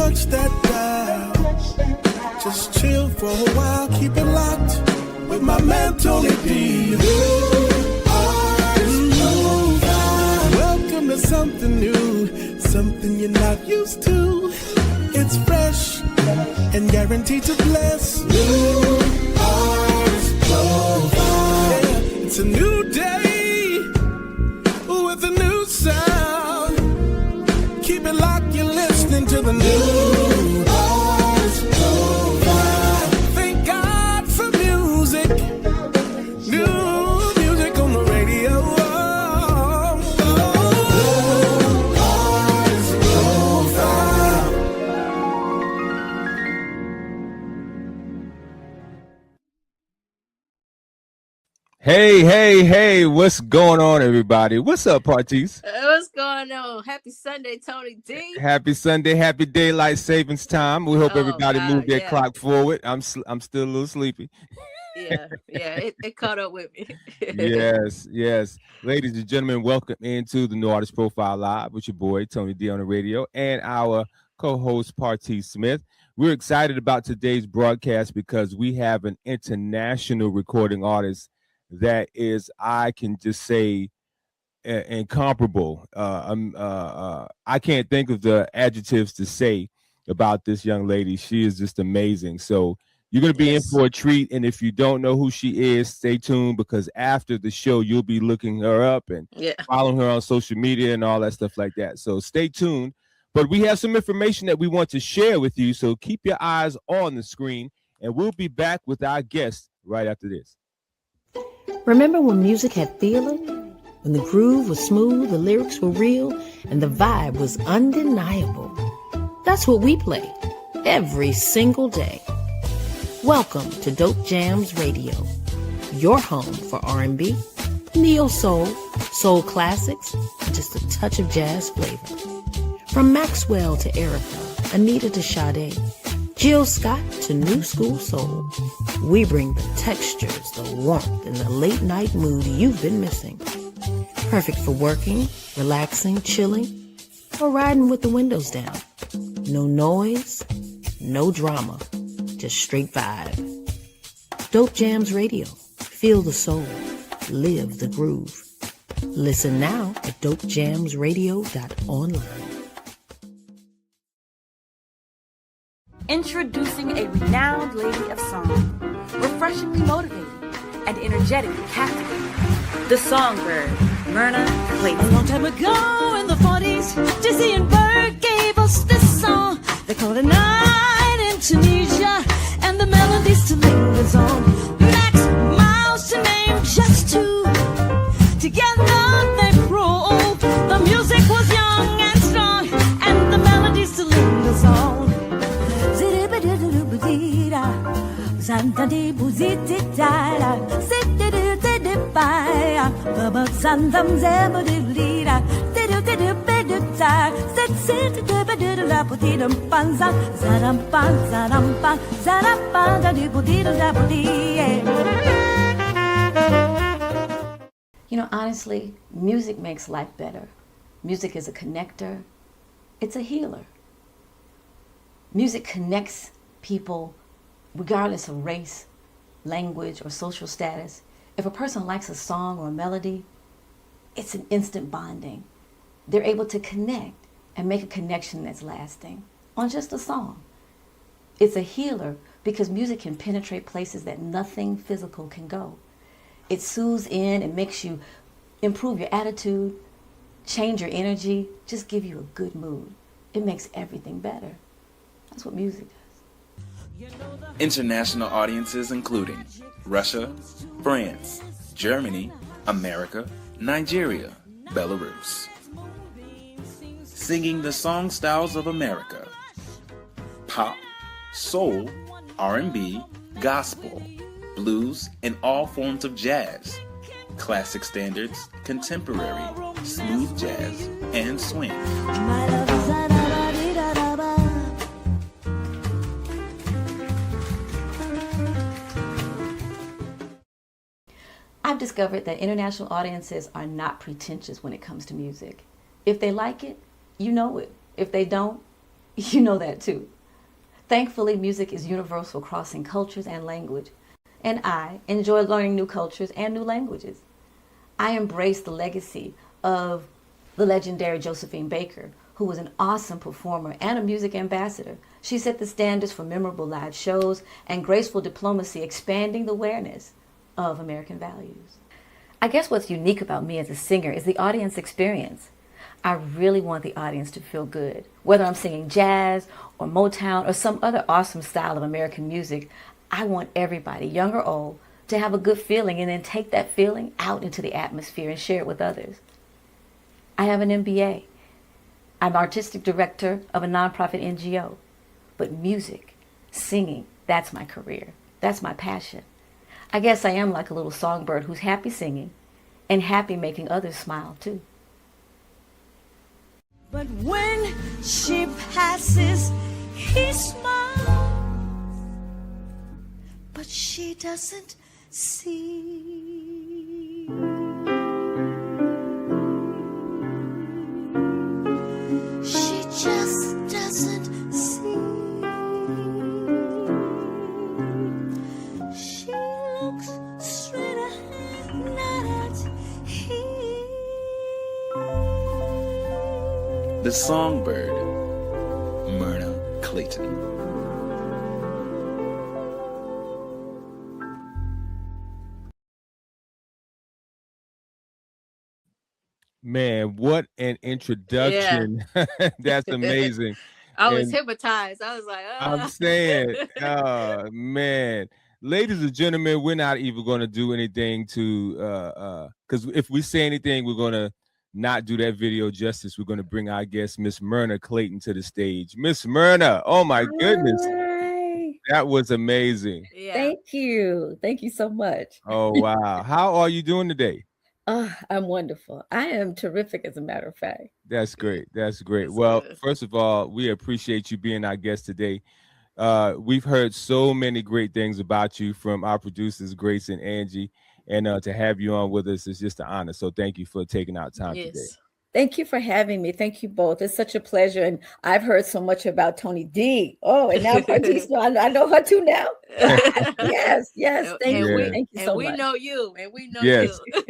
touch that dial. Just chill for a while, keep it locked with my man Tony D. Welcome to something new, something you're not used to. It's fresh and guaranteed to bless. New Artist Profile. Yeah, it's a new day with a new sound. Keep it locked, you're listening to the new Artist Profile. Thank God for music. New music on the radio. Artist Profile. Hey, what's going on, everybody? What's up, parties? What's going on? Happy Sunday, Tony D. Happy Sunday, happy daylight savings time. We hope everybody moved their clock forward. I'm still a little sleepy. Yeah, it caught up with me. Yes. Ladies and gentlemen, welcome into the New Artist Profile Live with your boy, Tony D on the radio, and our co-host, Party Smith. We're excited about today's broadcast because we have an international recording artist that is, I can just say, incomparable. I can't think of the adjectives to say about this young lady. She is just amazing. So you're going to be in for a treat. And if you don't know who she is, stay tuned, because after the show, you'll be looking her up and following her on social media and all that stuff like that. So stay tuned. But we have some information that we want to share with you. So keep your eyes on the screen, and we'll be back with our guest right after this. Remember when music had feeling? When the groove was smooth, the lyrics were real, and the vibe was undeniable. That's what we play every single day. Welcome to Dope Jams Radio, your home for R&B, neo-soul, soul classics, and just a touch of jazz flavor. From Maxwell to Erica, Anita to Sade, Jill Scott to new school soul, we bring the textures, the warmth, and the late night mood you've been missing. Perfect for working, relaxing, chilling, or riding with the windows down. No noise, no drama, just straight vibe. Dope Jams Radio. Feel the soul, live the groove. Listen now at dopejamsradio.online. Introducing a renowned lady of song, refreshingly motivated and energetically captivating, the Songbird, Myrna Clayton. A long time ago in the 40s, Jesse and Bird gave us this song. They called it Night in Tunisia, and the melody still lingers on. Max Miles to name just two. Together they proved the music was young and strong, and the melody still lingers on. You know, honestly, music makes life better. Music is a connector. It's a healer. Music connects people regardless of race, language, or social status. If a person likes a song or a melody, it's an instant bonding. They're able to connect and make a connection that's lasting on just a song. It's a healer because music can penetrate places that nothing physical can go. It soothes in and makes you improve your attitude, change your energy, just give you a good mood. It makes everything better. That's what music does. International audiences including Russia, France, Germany, America, Nigeria, Belarus. Singing the song styles of America: pop, soul, R&B, gospel, blues, and all forms of jazz, classic standards, contemporary, smooth jazz, and swing. I've discovered that international audiences are not pretentious when it comes to music. If they like it, you know it. If they don't, You know that too. Thankfully, music is universal, crossing cultures and language. And I enjoy learning new cultures and new languages. I embrace the legacy of the legendary Josephine Baker, who was an awesome performer and a music ambassador. She set the standards for memorable live shows and graceful diplomacy, expanding the awareness of American values. I guess what's unique about me as a singer is the audience experience. I really want the audience to feel good. Whether I'm singing jazz or Motown or some other awesome style of American music, I want everybody, young or old, to have a good feeling and then take that feeling out into the atmosphere and share it with others. I have an MBA. I'm artistic director of a nonprofit NGO. But music, singing, that's my career. That's my passion. I guess I am like a little songbird who's happy singing and happy making others smile too. But when she passes, he smiles, but she doesn't see. She just doesn't see. She looks straight ahead, not at him. The Songbird, Myrna Clayton. Man, what an introduction. That's amazing. I was And hypnotized. I was like, I'm saying, man, ladies and gentlemen, we're not even going to do anything to, because if we say anything, we're going to not do that video justice. We're going to bring our guest, Miss Myrna Clayton, to the stage. Miss Myrna, oh my goodness. Hi. That was amazing. yeah. Thank you. Thank you so much. Oh, wow. How are you doing today? Oh, I'm wonderful. I am terrific, as a matter of fact. That's great. That's great. That's Well, good. first of all, we appreciate you being our guest today. We've heard so many great things about you from our producers, Grace and Angee, and to have you on with us is just an honor. So thank you for taking out time today. Yes. Thank you for having me. Thank you both. It's such a pleasure. And I've heard so much about Tony D. Oh, and now Partista, I know her too now. Yes. Thank And you. we- Thank you And so we much. know you, and we know Yes, you.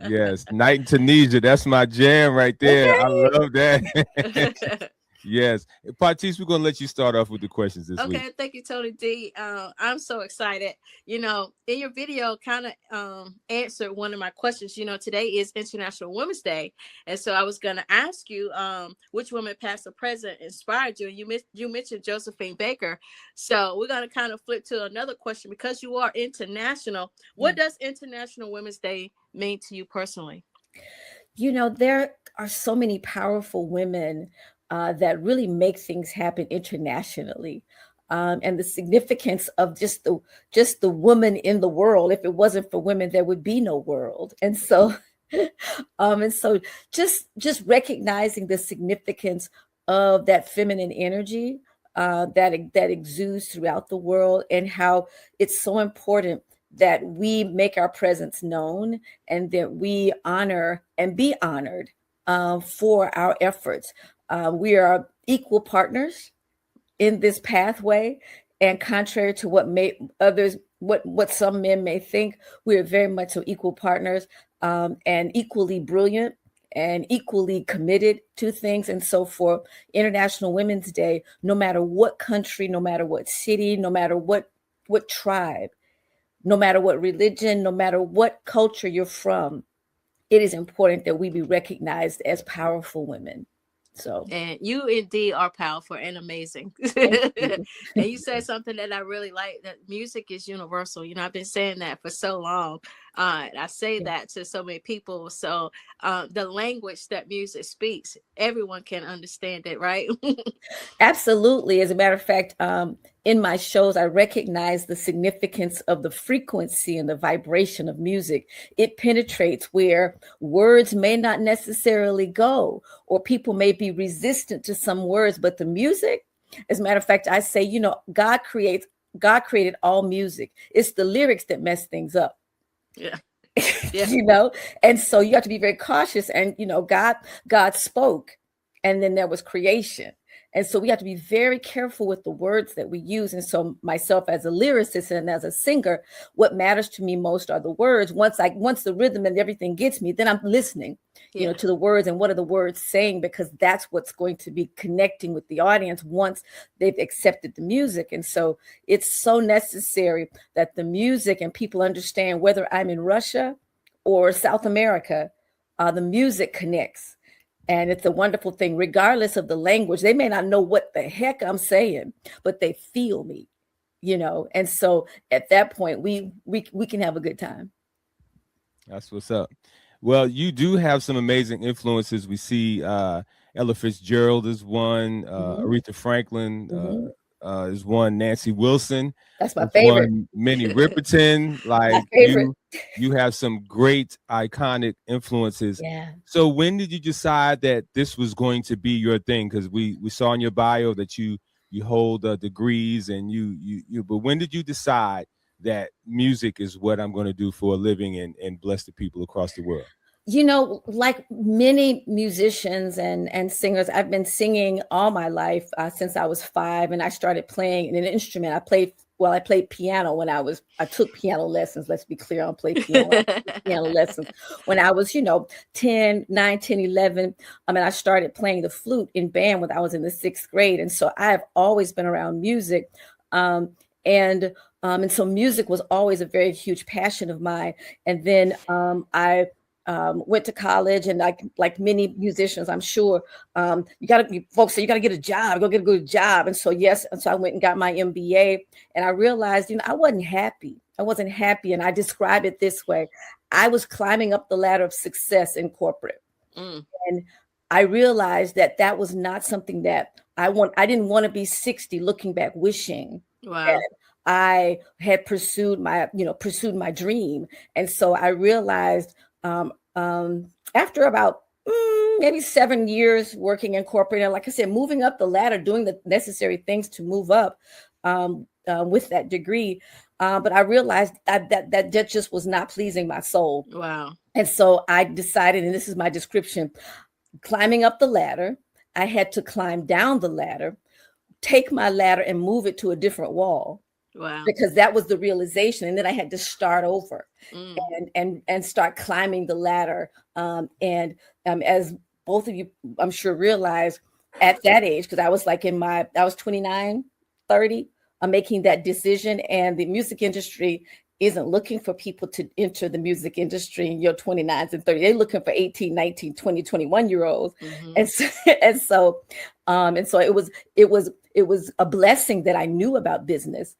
yes. Night in Tunisia. That's my jam right there. I love that. Yes. Partista, we're going to let you start off with the questions this week. Okay, thank you, Tony D. I'm so excited. You know, in your video, kind of answered one of my questions. You know, today is International Women's Day, and so I was going to ask you, which woman, past or present, inspired you? And you mentioned Josephine Baker, so we're going to kind of flip to another question because you are international. What does International Women's Day mean to you personally? You know, there are so many powerful women that really make things happen internationally. And the significance of just the woman in the world. If it wasn't for women, there would be no world. And so, just recognizing the significance of that feminine energy that exudes throughout the world, and how it's so important that we make our presence known and that we honor and be honored for our efforts. We are equal partners in this pathway, and contrary to what some men may think, we are very much so equal partners, and equally brilliant and equally committed to things. And so for International Women's Day, no matter what country, no matter what city, no matter what tribe, no matter what religion, no matter what culture you're from, it is important that we be recognized as powerful women. So, And you indeed are powerful and amazing. And you said something that I really like, that music is universal. You know, I've been saying that for so long. And I say that to so many people. So the language that music speaks, everyone can understand it, right? Absolutely. As a matter of fact, in my shows, I recognize the significance of the frequency and the vibration of music. It penetrates where words may not necessarily go, or people may be resistant to some words, but the music, as a matter of fact, I say, you know, God created all music. It's the lyrics that mess things up. Yeah. You know, and so you have to be very cautious. And, you know, God spoke, and then there was creation. And so we have to be very careful with the words that we use. And so myself as a lyricist and as a singer, what matters to me most are the words. Once the rhythm and everything gets me, then I'm listening, Yeah. to the words and what are the words saying, because that's what's going to be connecting with the audience once they've accepted the music. And so it's so necessary that the music and people understand, whether I'm in Russia or South America, the music connects. And it's a wonderful thing, regardless of the language. They may not know what the heck I'm saying, but they feel me, And so at that point, we can have a good time. That's what's up. Well, you do have some amazing influences. We see Ella Fitzgerald is one, Aretha Franklin is one, Nancy Wilson. That's my favorite. One, Minnie Riperton. Like you have some great iconic influences. Yeah. So when did you decide that this was going to be your thing? Because we saw in your bio that you hold degrees and you. But when did you decide that music is what I'm going to do for a living and bless the people across the world? Like many musicians and singers, I've been singing all my life since I was 5, and I started playing an instrument. I played piano when I took piano lessons. Let's be clear, I don't play piano lessons. When I was, 10, 9, 10, 11, I started playing the flute in band when I was in the 6th grade. And so I have always been around music. And so music was always a very huge passion of mine. And then I went to college, and like many musicians, I'm sure, folks say you got to get a job, go get a good job. And so, I went and got my MBA, and I realized, I wasn't happy. And I describe it this way. I was climbing up the ladder of success in corporate. And I realized that was not something that I didn't want to be 60 looking back, wishing that I had pursued my dream. And so I realized, after about maybe 7 years working in corporate, and like I said, moving up the ladder, doing the necessary things to move up with that degree. But I realized that just was not pleasing my soul. Wow. And so I decided, and this is my description, climbing up the ladder, I had to climb down the ladder, take my ladder and move it to a different wall. Wow. Because that was the realization. And then I had to start over and start climbing the ladder. As both of you, I'm sure, realize at that age, because I was I was 29, 30, I'm making that decision. And the music industry isn't looking for people to enter the music industry in your 29s and 30s. They're looking for 18, 19, 20, 21-year-olds. And so it was a blessing that I knew about business.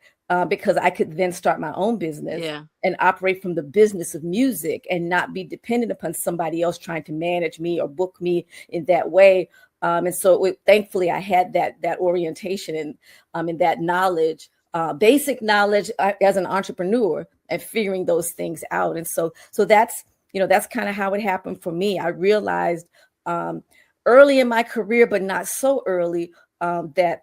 Because I could then start my own business and operate from the business of music and not be dependent upon somebody else trying to manage me or book me in that way. And so thankfully I had that orientation and that knowledge, basic knowledge as an entrepreneur and figuring those things out. And so that's kind of how it happened for me. I realized early in my career, but not so early, that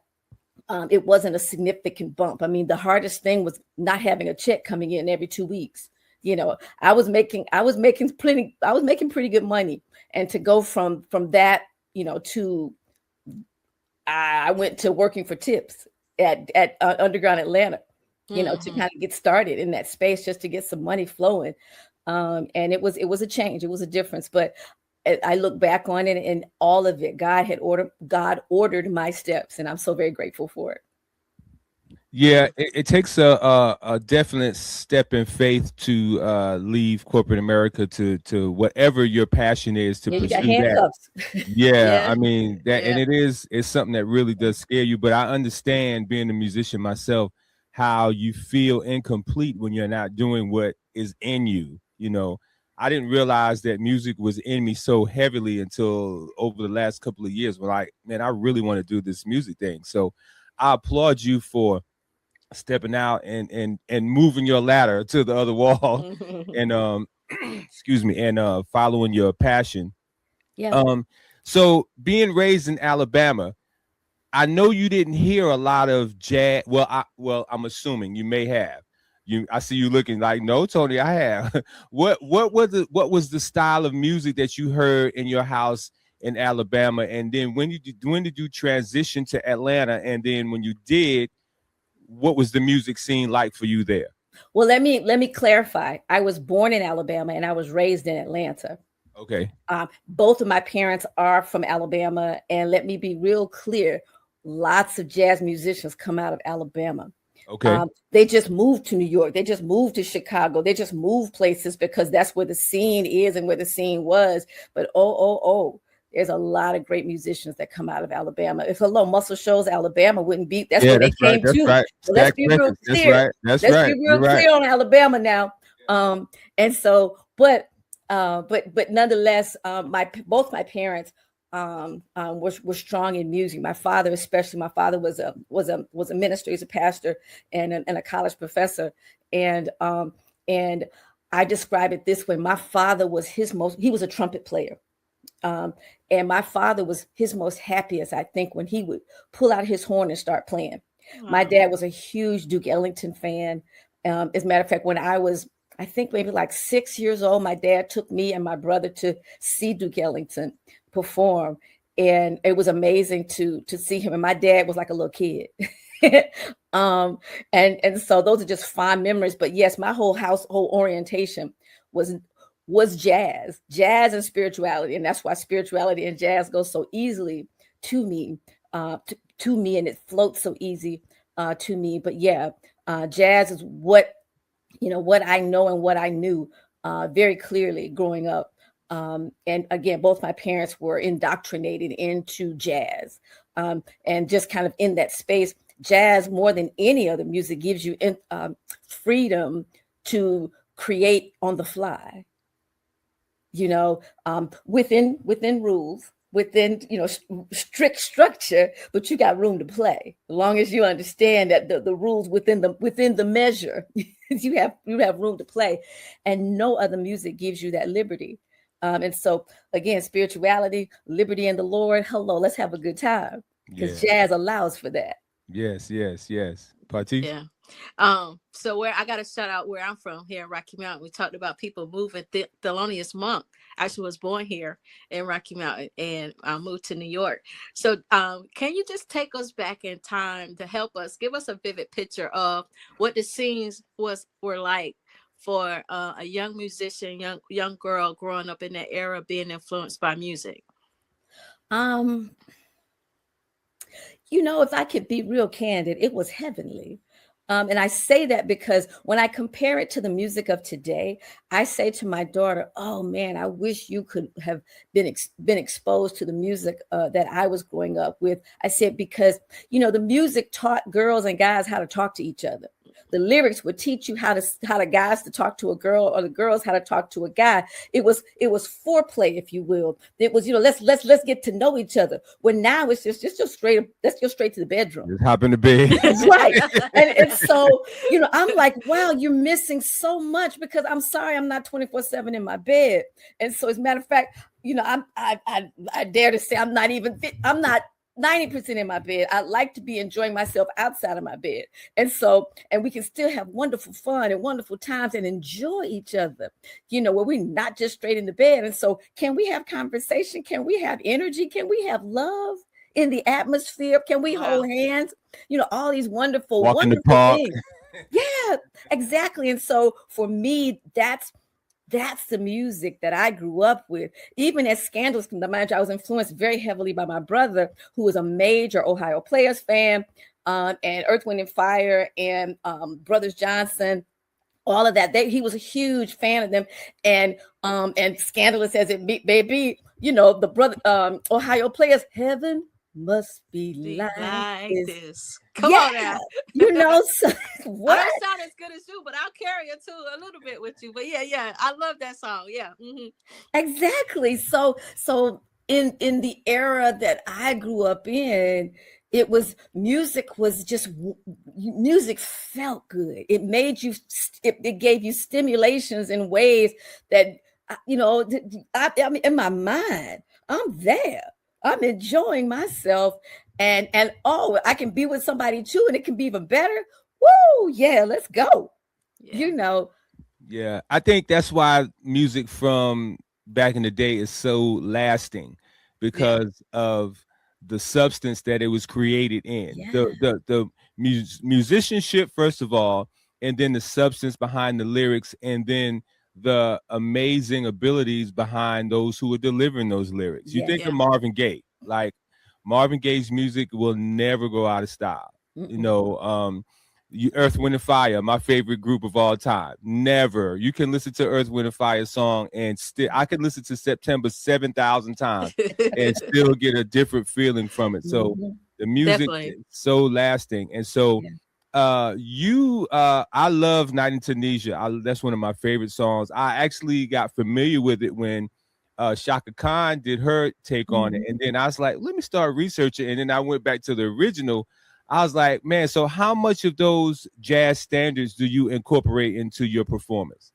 it wasn't a significant bump. The hardest thing was not having a check coming in every 2 weeks. I was making pretty good money, and to go from that, to I went to working for tips at Underground Atlanta, to kind of get started in that space, just to get some money flowing. And it was a change. It was a difference, but I look back on it, and all of it, God ordered my steps, and I'm so very grateful for it. Yeah, it takes a definite step in faith to leave corporate America to whatever your passion is to pursue that. Yeah, and it's something that really does scare you. But I understand, being a musician myself, how you feel incomplete when you're not doing what is in you. I didn't realize that music was in me so heavily until over the last couple of years. When I really want to do this music thing. So I applaud you for stepping out and moving your ladder to the other wall and and following your passion. Yeah. So being raised in Alabama, I know you didn't hear a lot of jazz. Well, I'm assuming you may have. I see you looking like, no, Tony, I have. What was the style of music that you heard in your house in Alabama, and then when did you transition to Atlanta, and then when you did, what was the music scene like for you there? Well, let me clarify. I was born in Alabama and I was raised in Atlanta. Okay. Both of my parents are from Alabama, and let me be real clear: lots of jazz musicians come out of Alabama. Okay. They just moved to New York. They just moved to Chicago. They just moved places because that's where the scene is and where the scene was. But there's a lot of great musicians that come out of Alabama. If Hello Muscle Shoals, Alabama wouldn't be. That's where they came to. Right. So let's be real clear. Let's be real clear on Alabama now. And so, but nonetheless, both my parents were strong in music. My father, especially, was a minister. He's a pastor and a college professor. And I describe it this way: my father was he was a trumpet player. And my father was his most happiest, I think, when he would pull out his horn and start playing. Wow. My dad was a huge Duke Ellington fan. As a matter of fact, when I was, I think maybe like 6 years old, my dad took me and my brother to see Duke Ellington perform. And it was amazing to see him. And my dad was like a little kid. And so those are just fond memories. But yes, my whole household orientation was jazz and spirituality. And that's why spirituality and jazz go so easily to me, and it floats so easy to me. But yeah, jazz is what I know and what I knew very clearly growing up. And again, both my parents were indoctrinated into jazz, and just kind of in that space. Jazz, more than any other music, gives you freedom to create on the fly. Within rules, within, strict structure, but you got room to play. As long as you understand that the rules within the measure, you have room to play, and no other music gives you that liberty. And so again, spirituality, liberty in the Lord. Hello, let's have a good time, because jazz allows for that. Yes. Party. Yeah. So where I got to shout out where I'm from here in Rocky Mountain. We talked about people moving. Thelonious Monk actually was born here in Rocky Mountain and moved to New York. So can you just take us back in time to help us, give us a vivid picture of what the scenes were like for a young musician, young girl growing up in that era, being influenced by music? If I could be real candid, it was heavenly. And I say that because when I compare it to the music of today, I say to my daughter, oh man, I wish you could have been exposed to the music that I was growing up with. I said, because, the music taught girls and guys how to talk to each other. The lyrics would teach you how to guys to talk to a girl, or the girls how to talk to a guy. It was foreplay, if you will. It was, let's get to know each other. When now it's just straight. Let's go straight to the bedroom. Just hop in the bed. That's right. And so, I'm like, wow, you're missing so much, because I'm sorry, I'm not 24/7 in my bed. And so, as a matter of fact, I dare to say I'm not 90% in my bed. I like to be enjoying myself outside of my bed. And we can still have wonderful fun and wonderful times and enjoy each other, where we're not just straight in the bed. And so, can we have conversation? Can we have energy? Can we have love in the atmosphere? Can we hold hands? All these wonderful, walk in the wonderful park. things. Yeah, exactly. And so for me, that's the music that I grew up with. Even as scandalous, mind you, I was influenced very heavily by my brother, who was a major Ohio Players fan, and Earth, Wind and Fire, and Brothers Johnson, all of that. He was a huge fan of them, and scandalous as it may be, the brother Ohio Players, heaven must be like this. Come on now. So, what? I don't sound as good as you, but I'll carry it too a little bit with you. But yeah, I love that song. Yeah. Mm-hmm. Exactly. So in the era that I grew up in, music felt good. It made you, it gave you stimulations in ways that, I'm in my mind, I'm there. I'm enjoying myself, and I can be with somebody too, and it can be even better. Woo, yeah, let's go. Yeah. Yeah, I think that's why music from back in the day is so lasting, because of the substance that it was created in. The musicianship, first of all, and then the substance behind the lyrics, and then the amazing abilities behind those who are delivering those lyrics. You think of Marvin Gaye, like Marvin Gaye's music will never go out of style. You know, Earth, Wind, and Fire, my favorite group of all time. Never. You can listen to Earth, Wind, and Fire song and still, I can listen to September 7,000 times and still get a different feeling from it. So the music is so lasting. And so I love Night in Tunisia. That's one of my favorite songs. I actually got familiar with it when Shaka Khan did her take on it. And then I was like, let me start researching. And then I went back to the original. I was like, man, so how much of those jazz standards do you incorporate into your performance?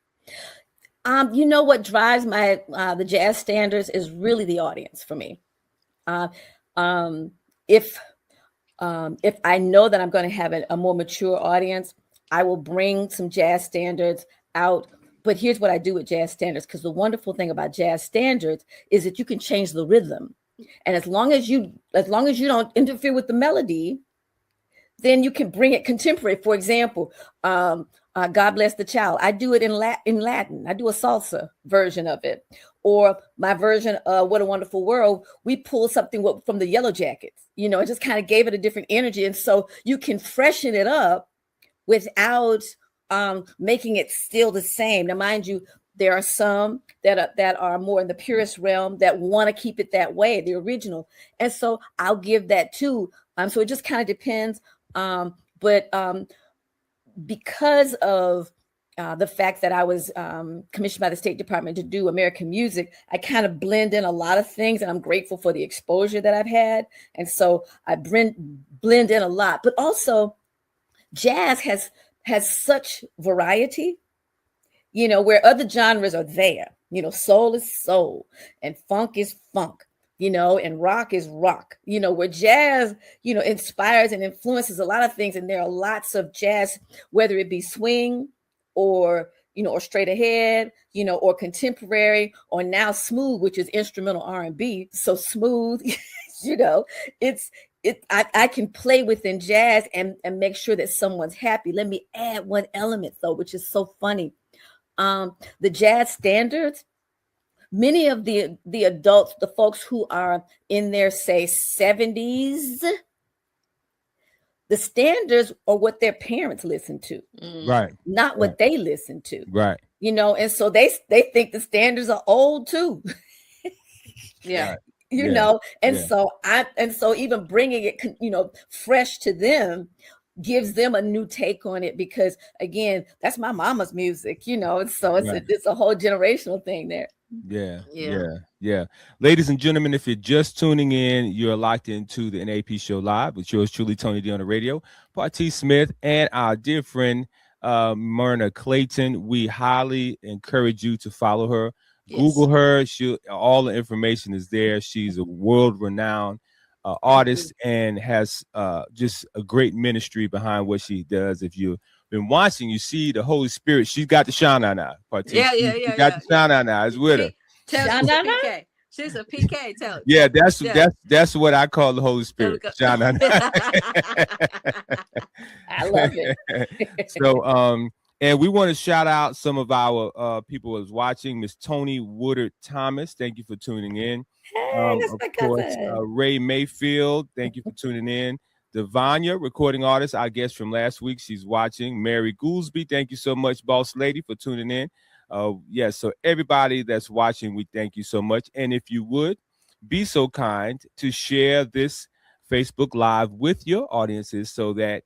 You know what drives my the jazz standards is really the audience for me. If I know that I'm going to have a more mature audience, I will bring some jazz standards out. But here's what I do with jazz standards, because the wonderful thing about jazz standards is that you can change the rhythm, and as long as you don't interfere with the melody, then you can bring it contemporary. For example, God Bless the Child. I do it in Latin. I do a salsa version of it. Or my version of What a Wonderful World, we pulled something from the Yellow Jackets. You know, it just kind of gave it a different energy. And so you can freshen it up without making it still the same. Now, mind you, there are some that are more in the purist realm that want to keep it that way, the original. And so I'll give that too. So it just kind of depends. But because of the fact that I was commissioned by the State Department to do American music, I kind of blend in a lot of things, and I'm grateful for the exposure that I've had. And so I blend in a lot. But also, jazz has such variety, you know, where other genres are there. You know, soul is soul, and funk is funk. You know, and rock is rock, you know, where jazz, you know, inspires and influences a lot of things. And there are lots of jazz, whether it be swing or, you know, or straight ahead, you know, or contemporary, or now smooth, which is instrumental R&B. So smooth, you know, I can play within jazz and make sure that someone's happy. Let me add one element though, which is so funny. The jazz standards, many of the adults, the folks who are in their, say, 70s, the standards are what their parents listen to, right? Not what they listen to, right? You know, and so they think the standards are old too. You know, and so even bringing it, you know, fresh to them gives them a new take on it, because again, that's my mama's music, you know, and so it's a whole generational thing there. Yeah. Ladies and gentlemen, if you're just tuning in, you're locked into the NAP Show Live with yours truly, Tony D on the radio, Party Smith, and our dear friend Myrna Clayton. We highly encourage you to follow her. Google her. All the information is there. She's a world-renowned artist and has just a great ministry behind what she does. If you've been watching, you see the Holy Spirit. She's got the shine on now. She got the shine on now. It's with her. PK. She's a PK. Tell yeah, that's what I call the Holy Spirit. Shine on. I love it. So and we want to shout out some of our people who's watching. Miss Tony Woodard Thomas, thank you for tuning in. Hey, that's my course, Ray Mayfield, thank you for tuning in. Devanya, recording artist, I guess from last week, she's watching. Mary Goolsby, thank you so much, boss lady, for tuning in. So everybody that's watching, we thank you so much. And if you would be so kind to share this Facebook Live with your audiences, so that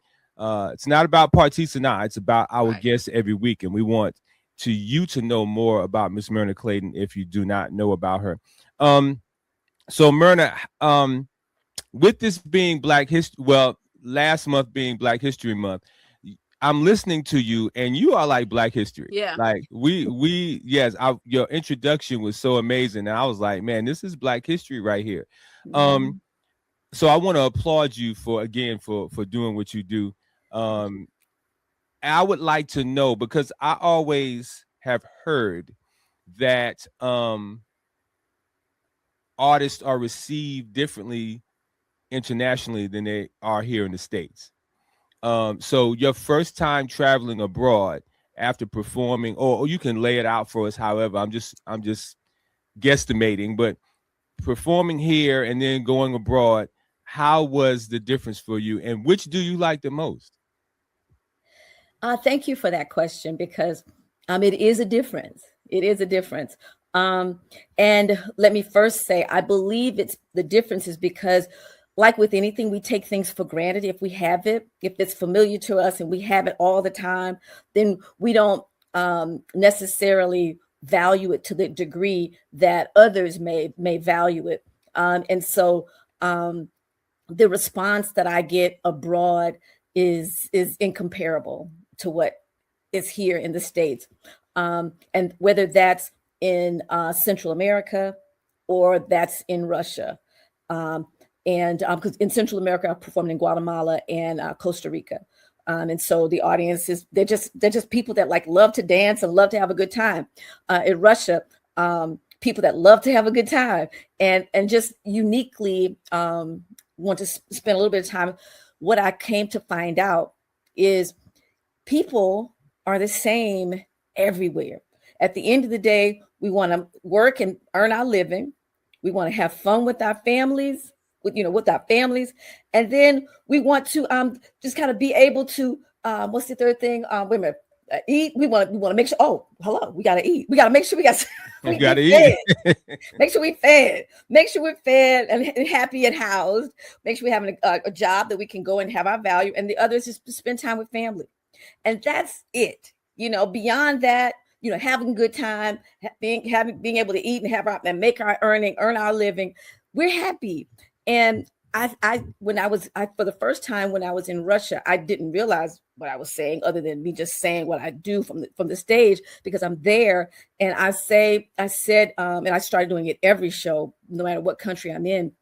it's not about Partisa now, it's about our guests every week. And we want you to know more about Miss Myrna Clayton if you do not know about her. So Myrna, with this being Black History, last month being Black History Month, I'm listening to you, and you are like Black History. Yeah. Like your introduction was so amazing, and I was like, man, this is Black History right here. So I want to applaud you for doing what you do. I would like to know, because I always have heard that artists are received differently internationally than they are here in the States. So your first time traveling abroad after performing, or you can lay it out for us. However, I'm just guesstimating, but performing here and then going abroad, how was the difference for you, and which do you like the most? Thank you for that question, because it is a difference. It is a difference. And let me first say, I believe the difference is because, like with anything, we take things for granted. If we have it, if it's familiar to us and we have it all the time, then we don't necessarily value it to the degree that others may value it. And so the response that I get abroad is incomparable to what is here in the States. And whether that's in Central America or that's in Russia. And because in Central America, I performed in Guatemala and Costa Rica. And so the audience they're just people that like love to dance and love to have a good time. In Russia, people that love to have a good time and just uniquely want to spend a little bit of time. What I came to find out is people are the same everywhere. At the end of the day, we want to work and earn our living. We want to have fun with our families, with our families. And then we want to just kind of be able to, what's the third thing? Wait a minute. Eat. We want to make sure. Oh, hello. We got to eat. We got to make sure we got to eat. Make sure we fed. Make sure we're fed and happy and housed. Make sure we're having a job that we can go and have our value. And the other is just to spend time with family. And that's it. Beyond that, having a good time, being able to eat and make our earn our living. We're happy. And for the first time when I was in Russia, I didn't realize what I was saying, other than me just saying what I do from the stage, because I'm there. And I said, and I started doing it every show, no matter what country I'm in.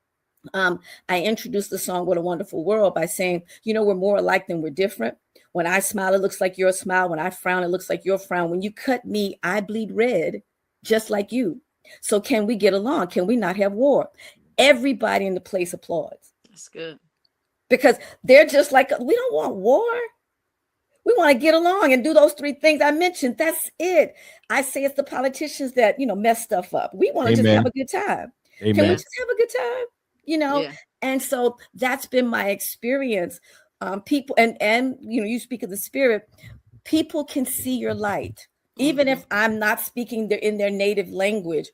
I introduced the song "What a Wonderful World" by saying, we're more alike than we're different. When I smile, it looks like your smile. When I frown, it looks like your frown. When you cut me, I bleed red, just like you. So can we get along? Can we not have war? Everybody in the place applauds. That's good. Because they're just like, we don't want war. We want to get along and do those three things I mentioned. That's it. I say it's the politicians that, mess stuff up. We want to just have a good time. Amen. Can we just have a good time? Yeah. And so that's been my experience. People and you speak of the spirit, people can see your light. Even if I'm not speaking in their native language.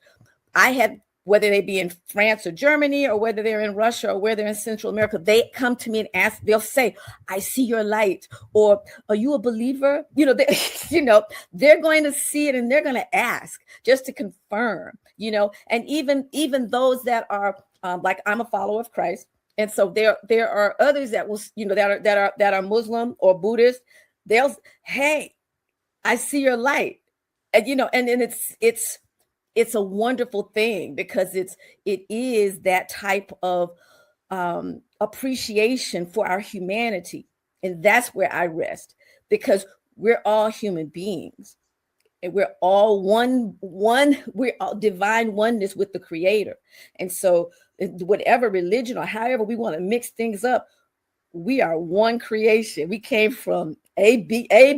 I had, whether they be in France or Germany, or whether they're in Russia or whether they're in Central America, they come to me and ask, they'll say, I see your light, or are you a believer? They're going to see it and they're going to ask just to confirm, and even those that are like, I'm a follower of Christ. And so there are others that will, that are Muslim or Buddhist. They'll, hey, I see your light. And, and then it's a wonderful thing, because it is that type of appreciation for our humanity. And that's where I rest, because we're all human beings and we're all we're all divine oneness with the Creator. And so whatever religion or however we want to mix things up, we are one creation. We came from a being, a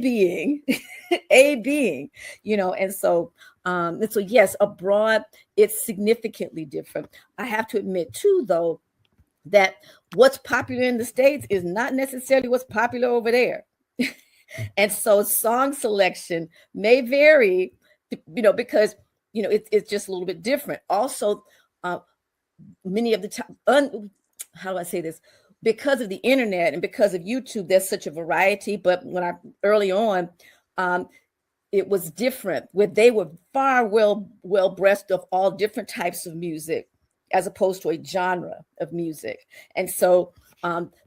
being, and so yes, abroad, it's significantly different. I have to admit too, though, that what's popular in the States is not necessarily what's popular over there. And so song selection may vary, because, it's just a little bit different. Also, many of the time, how do I say this? Because of the internet and because of YouTube, there's such a variety. But early on, it was different, where they were far well breast of all different types of music, as opposed to a genre of music. And so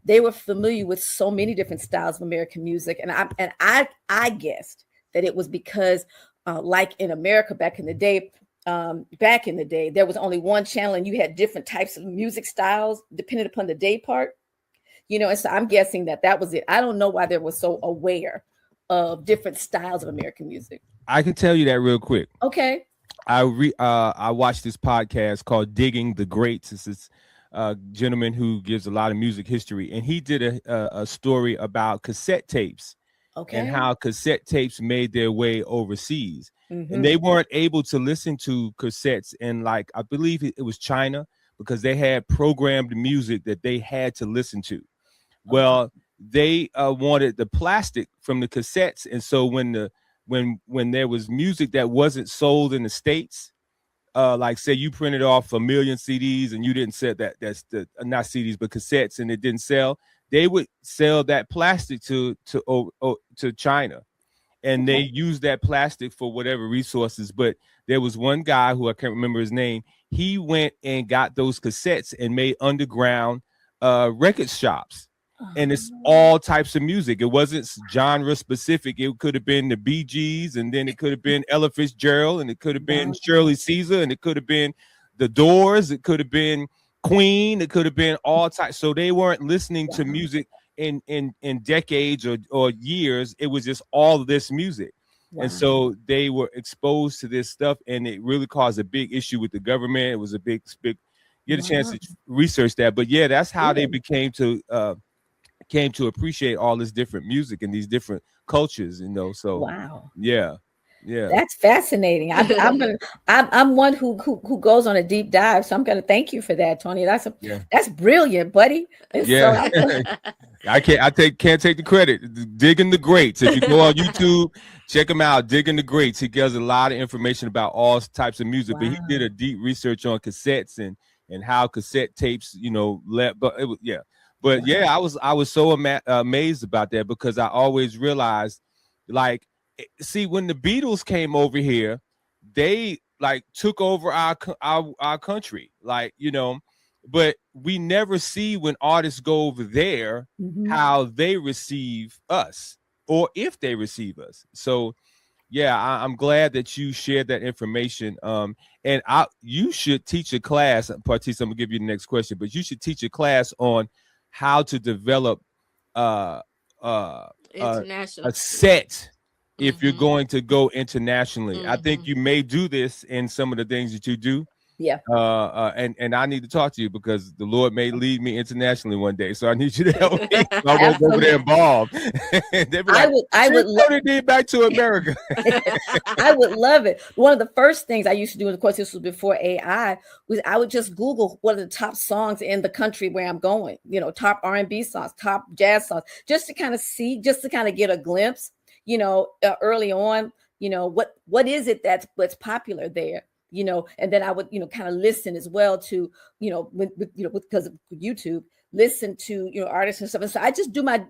they were familiar with so many different styles of American music. And I guessed that it was because, like in America back in the day, there was only one channel and you had different types of music styles depending upon the day part, and so I'm guessing that was it. I don't know why they were so aware of different styles of American music. I can tell you that real quick. Okay. I watched this podcast called Digging the Greats. It's this gentleman who gives a lot of music history, and he did a story about cassette tapes and how cassette tapes made their way overseas. And they weren't able to listen to cassettes in, like, I believe it was China, because they had programmed music that they had to listen to. Well, they wanted the plastic from the cassettes, and so when there was music that wasn't sold in the States, like say you printed off 1 million CDs and you didn't sell that's the not CDs but cassettes, and it didn't sell, they would sell that plastic to China, and they used that plastic for whatever resources. But there was one guy who I can't remember his name. He went and got those cassettes and made underground record shops. And it's all types of music. It wasn't genre specific. It could have been the Bee Gees, and then it could have been Ella Fitzgerald, and it could have been Shirley Caesar, and it could have been the Doors. It could have been Queen. It could have been all types. So they weren't listening to music in decades or years. It was just all of this music. And so they were exposed to this stuff, and it really caused a big issue with the government. It was a big. Get a chance to research that. But yeah, that's how they came to appreciate all this different music and these different cultures, you know. So yeah, that's fascinating. I'm one who goes on a deep dive, so I'm going to thank you for that, Tony. That's brilliant, buddy. Yeah. So I can't take the credit. Digging the Greats. If you go on YouTube, check him out. Digging the Greats. He gives a lot of information about all types of music, but he did a deep research on cassettes and how cassette tapes, you know, but it was But yeah, I was so amazed about that, because I always realized, like, see, when the Beatles came over here, they like took over our country, like, you know, but we never see when artists go over there how they receive us, or if they receive us. So yeah, I'm glad that you shared that information. And you should teach a class, Partisse, I'm gonna give you the next question, but you should teach a class on how to develop a set if you're going to go internationally. I think you may do this in some of the things that you do. Yeah. And I need to talk to you, because the Lord may lead me internationally one day. So I need you to help me. I won't go over there involved. I would love it back to America. I would love it. One of the first things I used to do, and of course this was before AI, was I would just Google what are the top songs in the country where I'm going, you know, top R&B songs, top jazz songs, just to kind of see, just to kind of get a glimpse, you know, early on, you know, what is it that's popular there. You know, and then I would, you know, kind of listen as well to, you know, because of YouTube, listen to, you know, artists and stuff. And so I just do my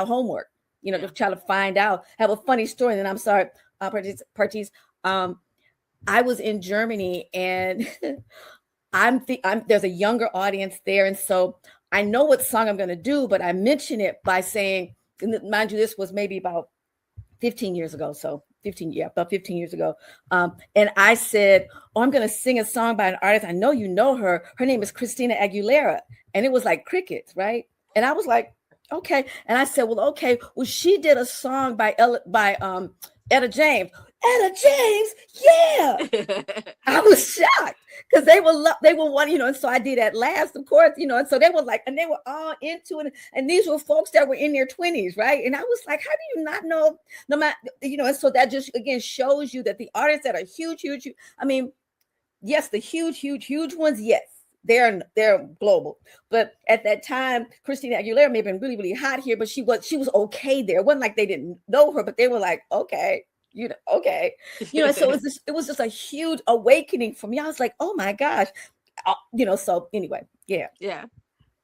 homework, you know, to try to find out. Have a funny story. And then I'm sorry, Partisse. I was in Germany, and there's a younger audience there, and so I know what song I'm going to do, but I mention it by saying, and mind you, this was maybe about 15 years ago. So about 15 years ago. And I said, I'm going to sing a song by an artist. I know you know her. Her name is Christina Aguilera. And it was like crickets, right? And I was like, okay. And I said, well, okay. Well, she did a song by Etta James. Etta James, yeah. I was shocked, because they were one, you know, and so I did at last, of course, you know, and so they were like, and they were all into it, and these were folks that were in their 20s, right? And I was like, how do you not know, no matter, you know? And so that just again shows you that the artists that are huge, I mean, yes, the huge ones, yes, they're global. But at that time, Christina Aguilera may have been really, really hot here, but she was okay there. It wasn't like they didn't know her, but they were like, okay. You know, okay, you know, so it was just a huge awakening for me. I was like, oh my gosh, you know. So anyway, yeah,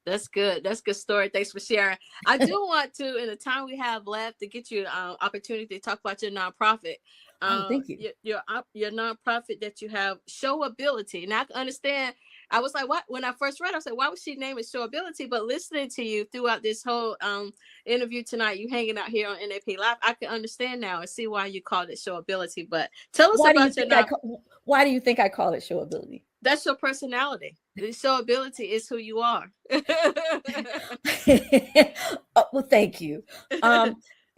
that's good. That's a good story. Thanks for sharing. I do want to, in the time we have left, to get you an opportunity to talk about your nonprofit. Thank you. Your nonprofit that you have, Showability. Now I can understand. I was like, what? When I first read, I was like, why would she name it Showability? But listening to you throughout this whole interview tonight, you hanging out here on NAP Live, I can understand now and see why you called it Showability. But tell us about your why do you think I call it Showability? That's your personality. The Showability is who you are. Well, thank you.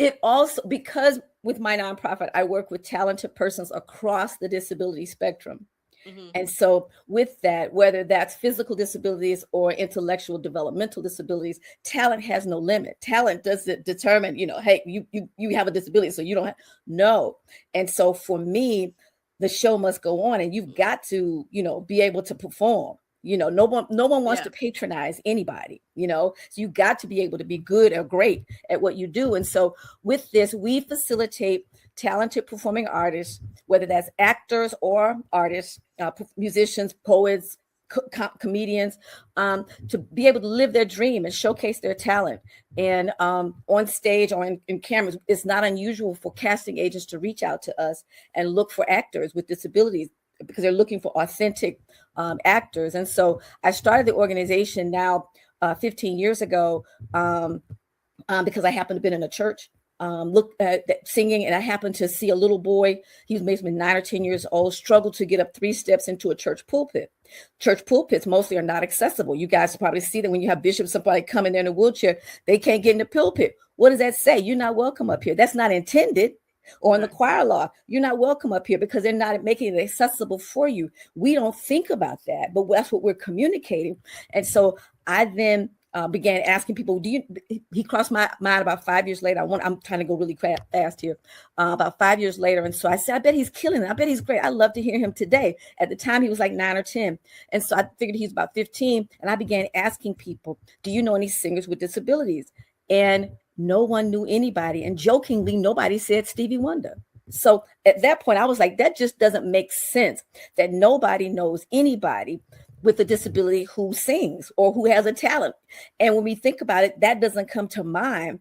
it also, because with my nonprofit, I work with talented persons across the disability spectrum. And so with that, whether that's physical disabilities or intellectual developmental disabilities, talent has no limit. Talent doesn't determine, hey, you have a disability, so you don't have, no. And so for me, the show must go on, and you've got to, be able to perform. No one wants to patronize anybody, so you got to be able to be good or great at what you do. And so with this, we facilitate talented performing artists, whether that's actors or artists, musicians, poets, comedians, to be able to live their dream and showcase their talent. And on stage or in cameras, it's not unusual for casting agents to reach out to us and look for actors with disabilities, because they're looking for authentic actors. And so I started the organization now 15 years ago because I happened to be in a church singing, and I happened to see a little boy. He was maybe 9 or 10 years old, struggled to get up 3 steps into a church pulpit. Church pulpits mostly are not accessible. You guys probably see that when you have bishops, somebody come in there in a wheelchair, they can't get in the pulpit. What does that say? You're not welcome up here. That's not intended. Or in the choir law, you're not welcome up here because they're not making it accessible for you. We don't think about that, but that's what we're communicating. And so I then began asking people, he crossed my mind about 5 years later. I'm trying to go really fast here. About 5 years later. And so I said, I bet he's killing it. I bet he's great. I'd love to hear him today. At the time, he was like 9 or 10. And so I figured he's about 15. And I began asking people, do you know any singers with disabilities? And no one knew anybody. And jokingly, nobody said Stevie Wonder. So at that point, I was like, that just doesn't make sense, that nobody knows anybody with a disability who sings or who has a talent. And when we think about it, that doesn't come to mind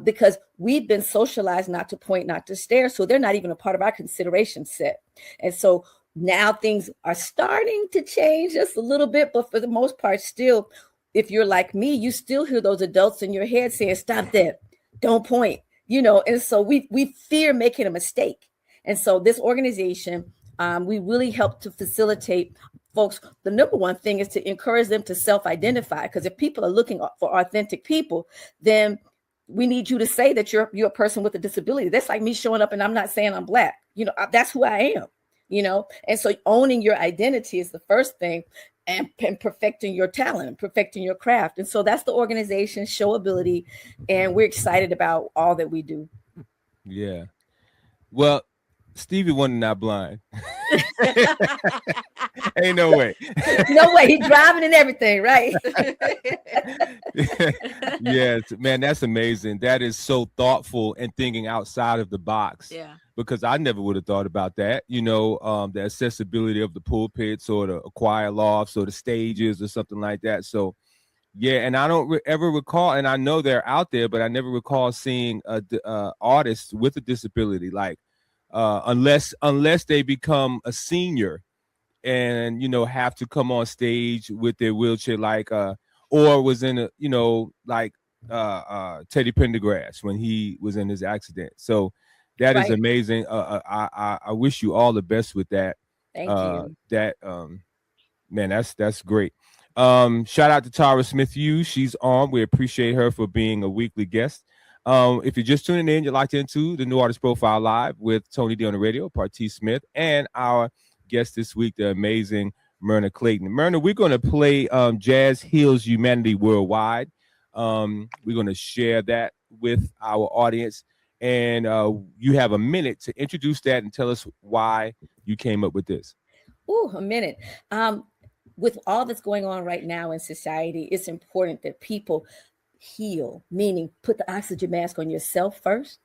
because we've been socialized not to point, not to stare. So they're not even a part of our consideration set. And so now things are starting to change just a little bit, but for the most part, still, if you're like me, you still hear those adults in your head saying, stop that, don't point, and so we fear making a mistake. And so this organization, we really help to facilitate folks. The number one thing is to encourage them to self-identify, because if people are looking for authentic people, then we need you to say that you're a person with a disability. That's like me showing up and I'm not saying I'm Black. That's who I am, and so owning your identity is the first thing. And perfecting your talent and perfecting your craft. And so that's the organization, Showability. And we're excited about all that we do. Yeah. Well, Stevie Wonder not blind. Ain't no way. No way. He's driving and everything, right? Yes, man, that's amazing. That is so thoughtful and thinking outside of the box. Yeah. Because I never would have thought about that, the accessibility of the pulpits or the choir lofts or the stages or something like that. So, yeah, and I don't ever recall, and I know they're out there, but I never recall seeing artists with a disability, like unless they become a senior and, have to come on stage with their wheelchair, like or was in a, Teddy Pendergrass when he was in his accident. So that is amazing. I wish you all the best with that. Thank you. Man, that's great. Shout out to Tara Smith Hughes. She's on. We appreciate her for being a weekly guest. If you're just tuning in, you're locked into the New Artist Profile Live with Tony D on the radio, Part T Smith, and our guest this week, the amazing Myrna Clayton. Myrna, we're going to play Jazz Heals Humanity Worldwide. We're going to share that with our audience. And you have a minute to introduce that and tell us why you came up with this. Ooh, a minute. With all that's going on right now in society, it's important that people heal, meaning put the oxygen mask on yourself first,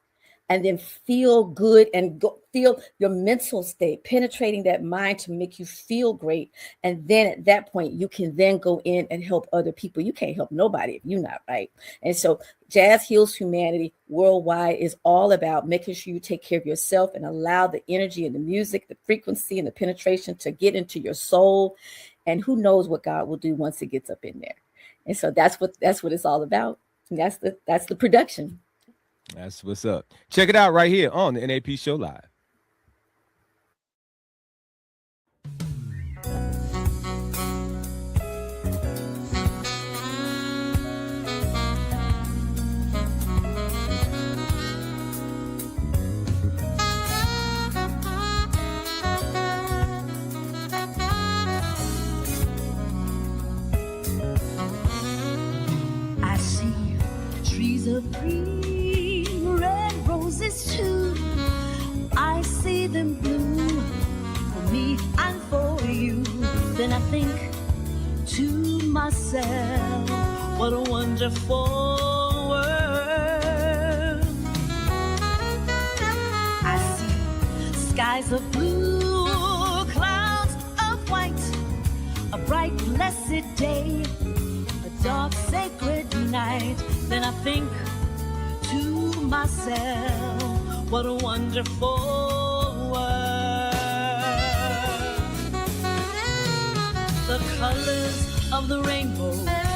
and then feel good and feel your mental state, penetrating that mind to make you feel great. And then at that point, you can then go in and help other people. You can't help nobody if you're not right. And so Jazz Heals Humanity Worldwide is all about making sure you take care of yourself and allow the energy and the music, the frequency and the penetration to get into your soul. And who knows what God will do once it gets up in there. And so that's what it's all about. And that's the production. That's what's up. Check it out right here on the NAP Show Live. These are 3 red roses too. I see them bloom for me and for you. Then I think to myself, what a wonderful world. I see skies of blue, clouds of white, a bright blessed day, a dark sacred night. Then I think to myself, what a wonderful world. The colors of the rainbow,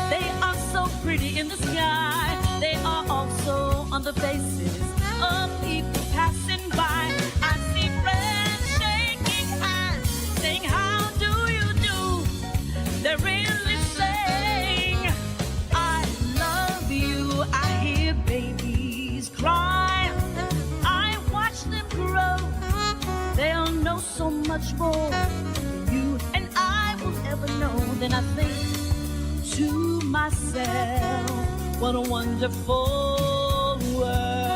they are so pretty in the sky. They are also on the faces of people passing by. I see friends shaking hands, saying, how do you do? They're really saying, I love you. I hear babies cry. I watch them grow. They'll know so much more than you and I will ever know. Then I think to myself, what a wonderful world.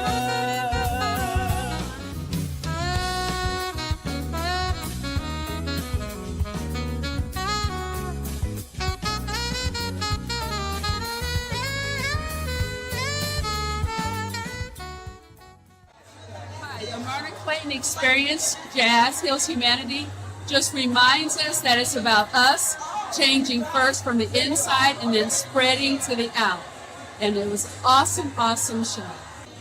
The Myrna Clayton experience, Jazz Heals Humanity, just reminds us that it's about us changing first from the inside and then spreading to the out. And it was awesome, awesome show.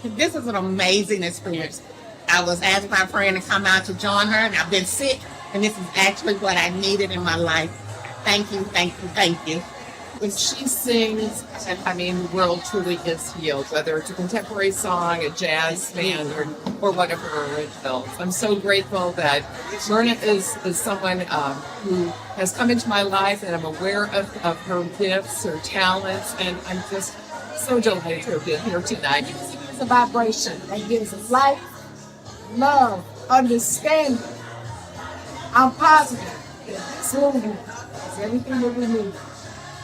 This is an amazing experience. I was asked by a friend to come out to join her, and I've been sick, and this is actually what I needed in my life. Thank you, thank you, thank you. When she sings, I mean, the world truly is healed, whether it's a contemporary song, a jazz band, or one of her originals. I'm so grateful that Myrna is someone who has come into my life, and I'm aware of her gifts, her talents, and I'm just so delighted to have been here tonight. It's a vibration that gives us life, love, understanding. I'm positive that this movie is everything that we need.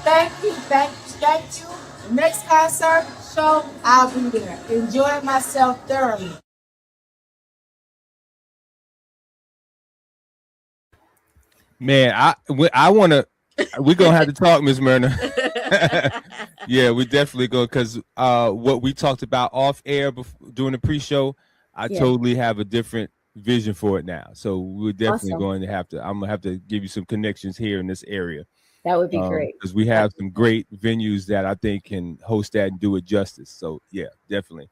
Thank you, thank you, thank you. The next concert show, I'll be there, enjoying myself thoroughly. Man, I want to. We're gonna have to talk, Miss Myrna. Yeah, we definitely go, because what we talked about off air during the pre-show, I totally have a different vision for it now. So we're definitely going to have to. I'm gonna have to give you some connections here in this area. That would be great, because we have some great venues that I think can host that and do it justice. So yeah, definitely.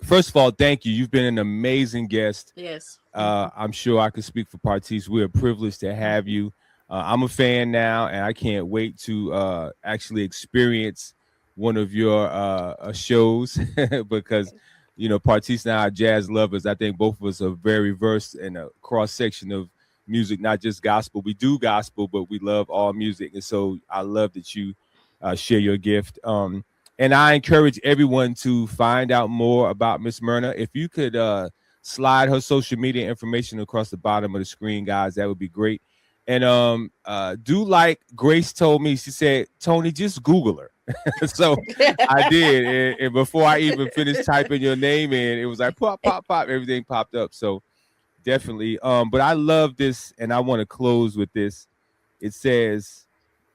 First of all, thank you. You've been an amazing guest. Yes. I'm sure I could speak for Partis. We're privileged to have you. I'm a fan now, and I can't wait to actually experience one of your shows because, you know, Partis and I are jazz lovers. I think both of us are very versed in a cross section of music, not just gospel. We do gospel, but we love all music. And so I love that you share your gift. And I encourage everyone to find out more about Miss Myrna. If you could slide her social media information across the bottom of the screen, guys, that would be great. And do like Grace told me, she said, Tony, just Google her. So I did. And before I even finished typing your name in, it was like pop, pop, pop, everything popped up. So definitely. But I love this, and I want to close with this. It says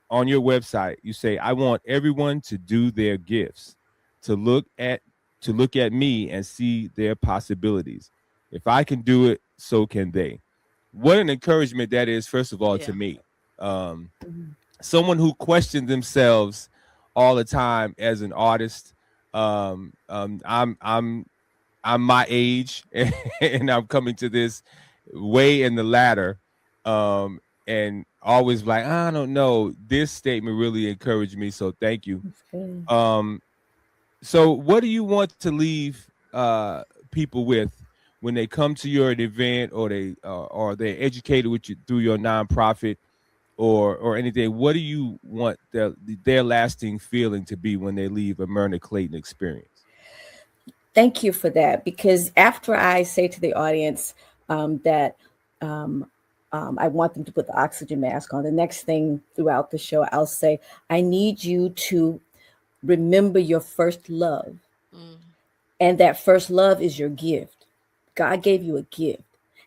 on your website, you say, I want everyone to do their gifts, to look at me and see their possibilities. If I can do it, so can they. What an encouragement that is, first of all, to me. Someone who questions themselves all the time as an artist. I'm my age, and I'm coming to this way in the ladder, and always like, I don't know. This statement really encouraged me, so thank you. So what do you want to leave people with when they come to your event, or they're educated with you through your nonprofit, or anything? What do you want their lasting feeling to be when they leave a Myrna Clayton experience? Thank you for that, because after I say to the audience that I want them to put the oxygen mask on, the next thing throughout the show, I'll say, I need you to Remember your first love. And that first love is your gift. God gave you a gift.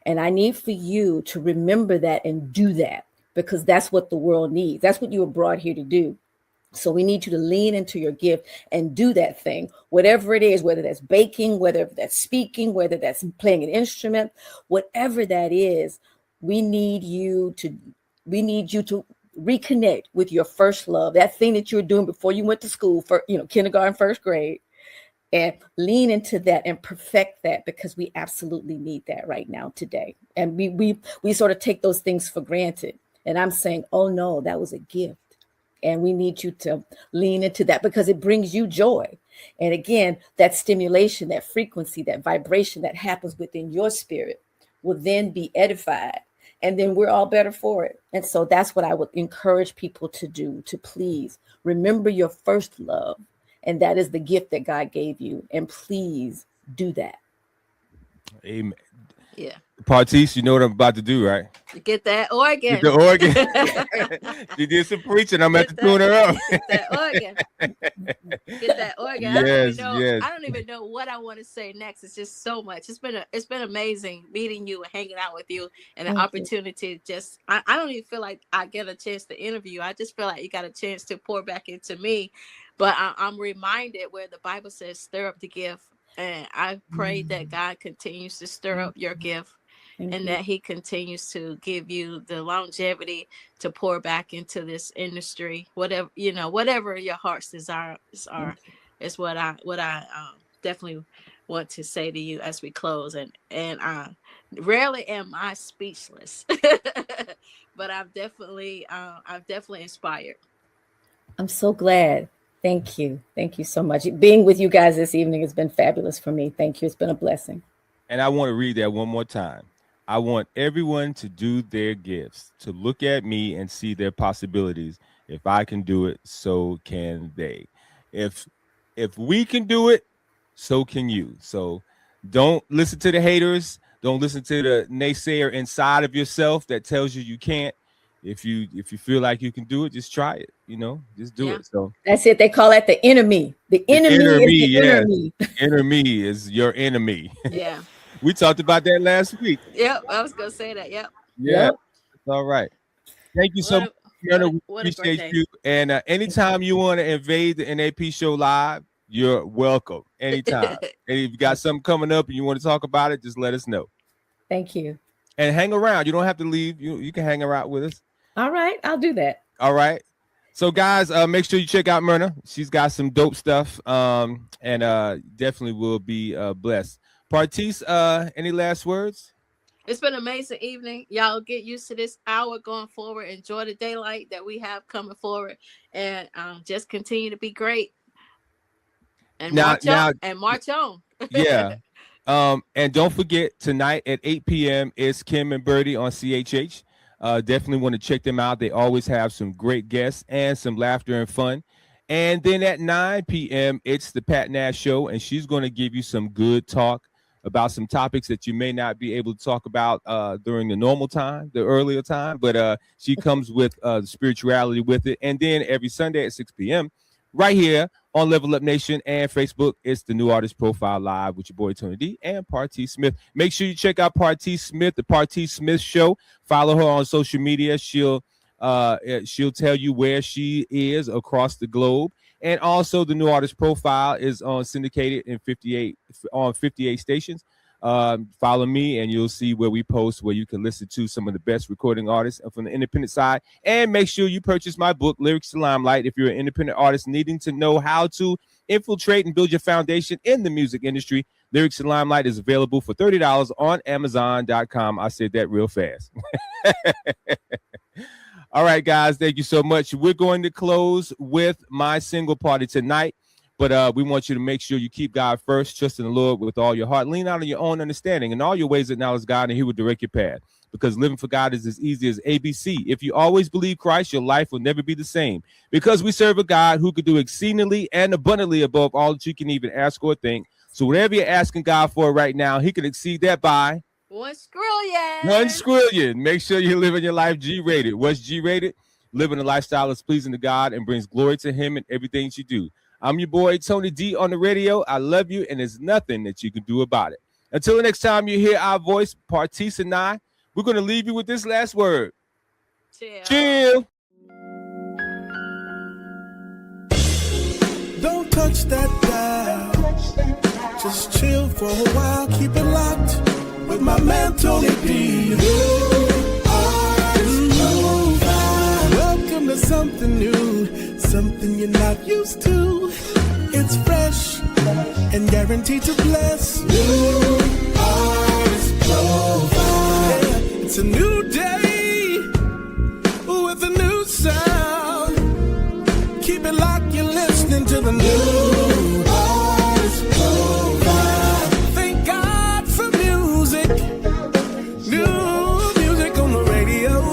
And I need for you to remember that and do that, because that's what the world needs. That's what you were brought here to do. So we need you to lean into your gift and do that thing, whatever it is, whether that's baking, whether that's speaking, whether that's playing an instrument, whatever that is. We need you to reconnect with your first love, that thing that you were doing before you went to school for, kindergarten, first grade, and lean into that and perfect that, because we absolutely need that right now today. And we sort of take those things for granted. And I'm saying, oh no, that was a gift. And we need you to lean into that, because it brings you joy. And again, that stimulation, that frequency, that vibration that happens within your spirit will then be edified. And then we're all better for it. And so that's what I would encourage people to do, to please remember your first love. And that is the gift that God gave you. And please do that. Amen. Yeah. Partis, you know what I'm about to do, right? Get that organ. Get the organ. She did some preaching. I'm about to tune her up. Get that organ. Get that organ. Yes, I don't even know what I want to say next. It's just so much. It's been amazing meeting you and hanging out with you, and the opportunity. Just I don't even feel like I get a chance to interview. I just feel like you got a chance to pour back into me. But I'm reminded where the Bible says, "Stir up the gift." And I pray that God continues to stir up your gift, and that He continues to give you the longevity to pour back into this industry. Whatever your heart's desires are, is what I definitely want to say to you as we close. And rarely am I speechless, but I've definitely inspired. I'm so glad. Thank you. Thank you so much. Being with you guys this evening has been fabulous for me. Thank you. It's been a blessing. And I want to read that one more time. I want everyone to do their gifts, to look at me and see their possibilities. If I can do it, so can they. If we can do it, so can you. So don't listen to the haters. Don't listen to the naysayer inside of yourself that tells you can't. If you feel like you can do it, just try it. Just do it. So that's it. They call that the enemy. The enemy is the enemy. Enemy is your enemy. Yeah. We talked about that last week. Yep, I was gonna say that. Yep. Yeah. All right. Thank you so much, Myrna. We appreciate you. And anytime you want to invade the NAP show live, you're welcome. Anytime. And if you got something coming up and you want to talk about it, just let us know. Thank you. And hang around. You don't have to leave. You can hang around with us. All right, I'll do that. All right. So guys, make sure you check out Myrna. She's got some dope stuff. And definitely will be blessed. Partis, any last words? It's been an amazing evening. Y'all get used to this hour going forward. Enjoy the daylight that we have coming forward, and just continue to be great. And march on. Yeah. And don't forget, tonight at 8 p.m. is Kim and Birdie on CHH. Definitely want to check them out. They always have some great guests and some laughter and fun. And then at 9 p.m., it's the Pat Nash Show, and she's going to give you some good talk about some topics that you may not be able to talk about during the normal time, the earlier time. But she comes with spirituality with it. And then every Sunday at 6 p.m., right here on Level Up Nation and Facebook, it's the New Artist Profile Live with your boy Tony D and Partis Smith. Make sure you check out Partis Smith, the Partis Smith Show. Follow her on social media. She'll tell you where she is across the globe. And also the New Artist Profile is on syndicated in 58 stations. Follow me and you'll see where we post, where you can listen to some of the best recording artists from the independent side. And make sure you purchase my book, Lyrics to Limelight, if you're an independent artist needing to know how to infiltrate and build your foundation in the music industry. Lyrics to Limelight is available for $30 on Amazon.com. I said that real fast. All right, guys, thank you so much. We're going to close with my single party tonight. But we want you to make sure you keep God first, trust in the Lord with all your heart. Lean out on your own understanding. In all your ways acknowledge God, and He will direct your path. Because living for God is as easy as ABC. If you always believe Christ, your life will never be the same. Because we serve a God who could do exceedingly and abundantly above all that you can even ask or think. So whatever you're asking God for right now, He can exceed that by $1 Make sure you're living your life G-rated. What's G-rated? Living a lifestyle that's pleasing to God and brings glory to Him in everything you do. I'm your boy, Tony D on the radio. I love you, and there's nothing that you can do about it. Until the next time you hear our voice, Partis and I, we're going to leave you with this last word. Chill. Don't touch that dial. Just chill for a while. Keep it locked with my man Tony D. Welcome to something new, something you're not used to. It's fresh and guaranteed to bless. New Artist Profile. Yeah, it's a new day with a new sound. Keep it locked, you're listening to the new Artist Profile. Thank God for music. New music on the radio.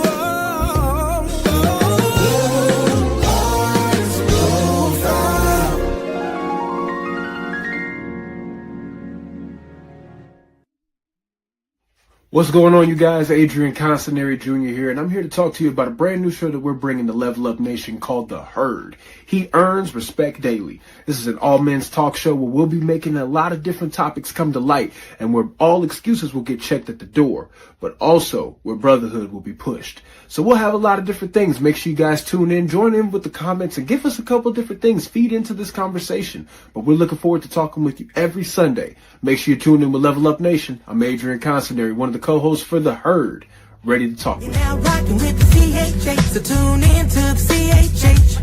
What's going on, you guys? Adrian Constanary Jr. here, and I'm here to talk to you about a brand new show that we're bringing to Level Up Nation called The Herd. He earns respect daily. This is an all-men's talk show where we'll be making a lot of different topics come to light, and where all excuses will get checked at the door, but also where brotherhood will be pushed. So we'll have a lot of different things. Make sure you guys tune in, join in with the comments, and give us a couple different things. Feed into this conversation. But we're looking forward to talking with you every Sunday. Make sure you tune in with Level Up Nation. I'm Adrian Constanary, one of the co-hosts for The Herd, ready to talk with you. Now rocking with the CHH, so tune in to the CHH.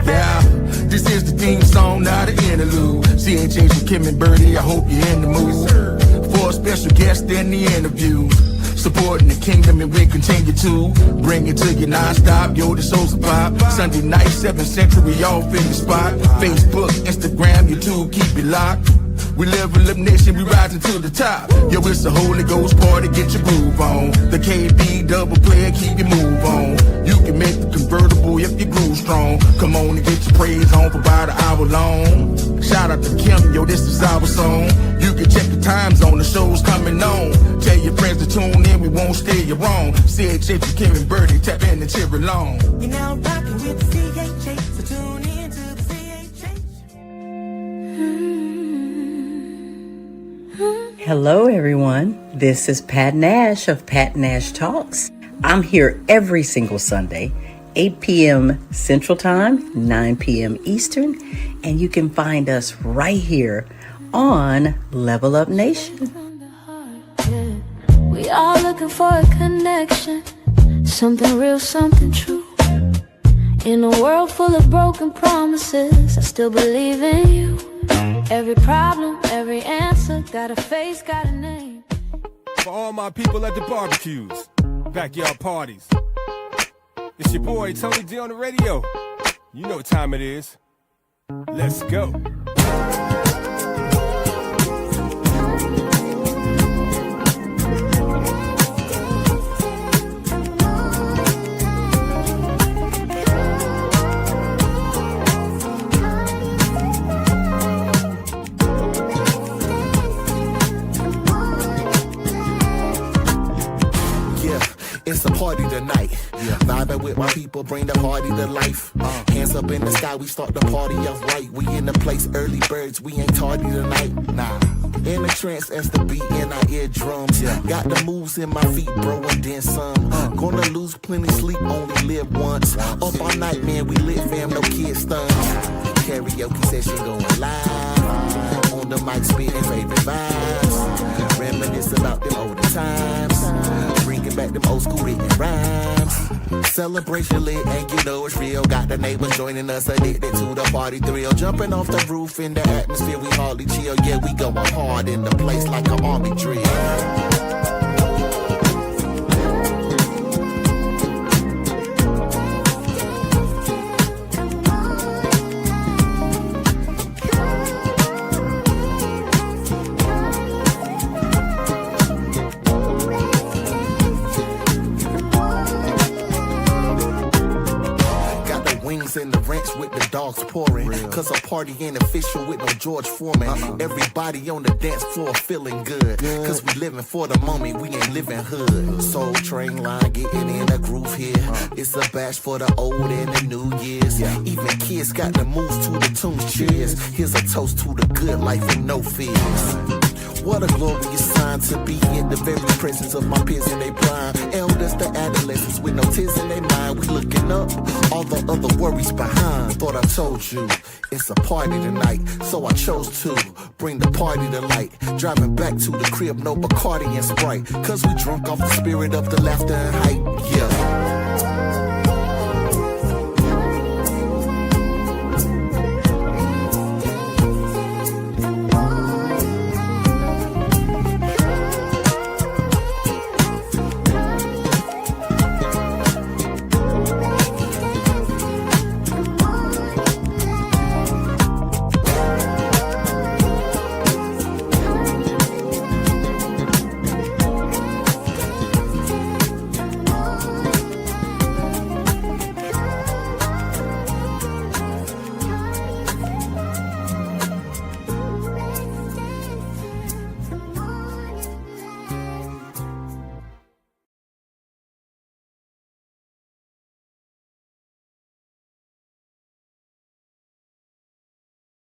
Yeah, this is the theme song, not an interlude. CHH with Kim and Birdie, I hope you're in the mood. For a special guest in the interview. Supporting the kingdom and we continue to bring it to you non-stop. Yo, the show's a pop. Sunday night, 7th Century, we all in the spot. Facebook, Instagram, YouTube, keep it locked. We Level Up Nation, we rising to the top. Yo, it's a Holy Ghost party, get your groove on. The KB double player, keep your move on. You can make the convertible if you groove strong. Come on and get your praise on for about an hour long. Shout out to Kim, yo, this is our song. You can check the times on the shows coming on. Tell your friends to tune in, we won't steer you wrong. CHH with Kim and Birdie, tap in and cheer along. You're now rocking with the CHH, so tune in to the CHH. Hello, everyone. This is Pat Nash of Pat Nash Talks. I'm here every single Sunday, 8 p.m. Central Time, 9 p.m. Eastern, and you can find us right here on Level Up Nation. We all looking for a connection, something real, something true. In a world full of broken promises, I still believe in you. Every problem, every answer, got a face, got a name. For all my people at the barbecues, backyard parties, it's your boy Tony D on the radio. You know what time it is. Let's go. It's a party tonight. Vibing with my people, bring the party to life. Hands up in the sky, we start the party off right. We in the place, early birds, we ain't tardy tonight. Nah. In the trance as the beat in our eardrums. Got the moves in my feet, bro, and then some. Gonna lose plenty sleep, only live once. Up all night, man, we lit, fam, no kids stuns. Karaoke session going live. On the mic, spitting favorite vibes. Reminisce about them older times. Bringing back them old school written rhymes. Celebration lit and you know it's real. Got the neighbors joining us, addicted to the party thrill. Jumping off the roof in the atmosphere, we hardly chill. Yeah, we going hard in the place like an army drill. In the Torrance with the dogs pouring. Cause a party ain't official with no George Foreman. Everybody on the dance floor feeling good. Cause we living for the moment, we ain't living hood. Soul Train line getting in a groove here. It's a bash for the old and the new years. Even kids got the moves to the tunes. Cheers. Here's a toast to the good life and no fears. What a glorious sign to be in the very presence of my peers in their prime. Elders, the adolescents with no tears in their mind. We looking up, all the other worries behind. Thought I told you, it's a party tonight. So I chose to bring the party to light. Driving back to the crib, no Bacardi and Sprite. Cause we drunk off the spirit of the laughter and hype. Yeah.